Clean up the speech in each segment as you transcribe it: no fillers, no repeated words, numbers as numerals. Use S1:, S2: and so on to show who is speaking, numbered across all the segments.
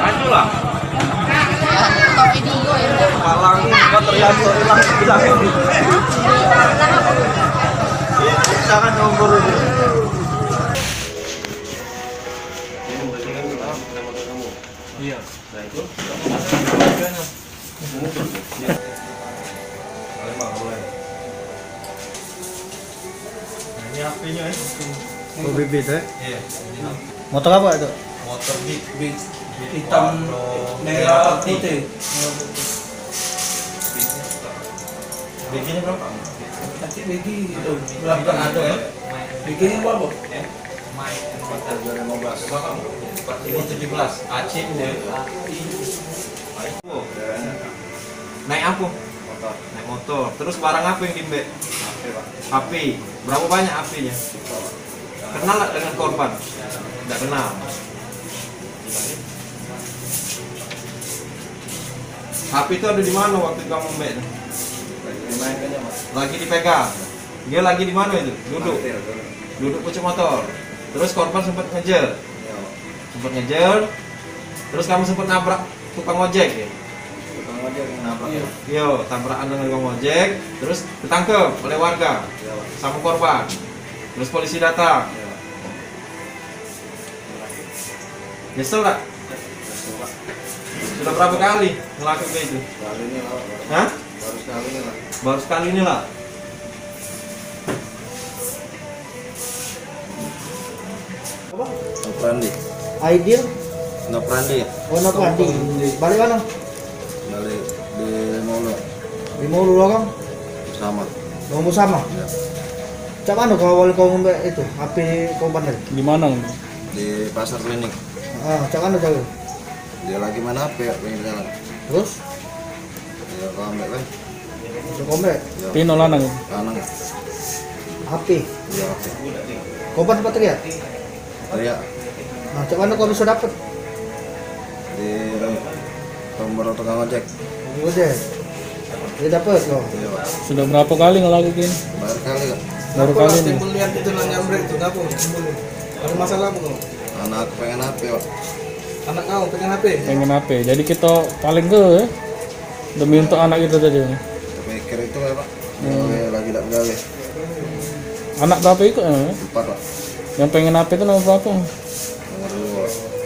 S1: Ajulah. Malang Patrianto hilang bilang. Jangan nomor ini. Iya. Nah itu. Ini HP-nya ya.
S2: Oh, bibit ya?
S1: Iya.
S2: Motor apa itu?
S1: Motor big
S3: hitam merah putih.
S1: Bikinnya berapa?
S3: Tapi begi itu berapa ada ya? Beginya berapa?
S1: Ini 17 AC naik apa? Naik motor. Terus barang apa yang dimbek? HP. Berapa banyak HP-nya? Kenal nggak dengan korban? Tidak kenal. HP itu ada di mana waktu kamu mbek? Lagi dipegang. Dia lagi di mana itu? Duduk pucuk motor. Terus korban sempat ngejar. Terus kamu sempat nabrak tukang ojek ya?
S3: Tukang ojek yang nabrak.
S1: Yo, tabrakan dengan tukang ojek. Terus ditangkap oleh warga sama korban. Terus polisi datang. Nyesel nggak? Sudah berapa kali ngelakuin kayak itu?
S3: Kali ini lah.
S1: Hah?
S3: Baru sekali ini lah.
S1: Baru sekali ini lah.
S2: Apa?
S3: Noprandi.
S2: Aidil?
S3: Noprandi.
S2: Oh, Noprandi. Balik mana?
S3: Balik di Molo.
S2: Di Mulu Lorong?
S3: Sama.
S2: Mau sama?
S3: Ya.
S2: Cak mana kau awal kau ngombe itu? HP korban tadi?
S4: Di mana?
S3: Di pasar klinik.
S2: Cak mana cak?
S3: Dia lagi main HP ya, pengen jalan.
S2: Terus?
S3: Dia kau ambil kan?
S2: Cak ngombe?
S3: Ya.
S4: Pino lanang.
S3: Kanan.
S2: HP?
S3: Dia HP.
S2: Korban sempat teriak?
S3: Teriak
S2: Cak mana kau bisa dapet?
S3: di nomor tukang ojek.
S2: Udah. Dia dapet kau?
S3: Iya Pak.
S4: Sudah berapa kali ngelakuin?
S3: Baru kali kan?
S4: Baru kali ini.
S5: Lihat itu nanya itu apa? Ada masalah apa kau?
S3: Anak aku pengen HP Pak.
S5: Anak kau pengen HP?
S4: Pengen HP. Jadi kita paling ke ya? Demi untuk anak itu tadi.
S3: Mikir itu ya Pak. Gawe lagi tak gawe.
S4: Anak berapa itu?
S3: 4 Pak.
S4: Yang pengen HP itu nomor berapa?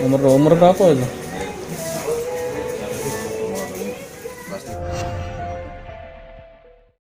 S3: Nomor 2.
S4: Umur berapa itu?
S3: Plastik.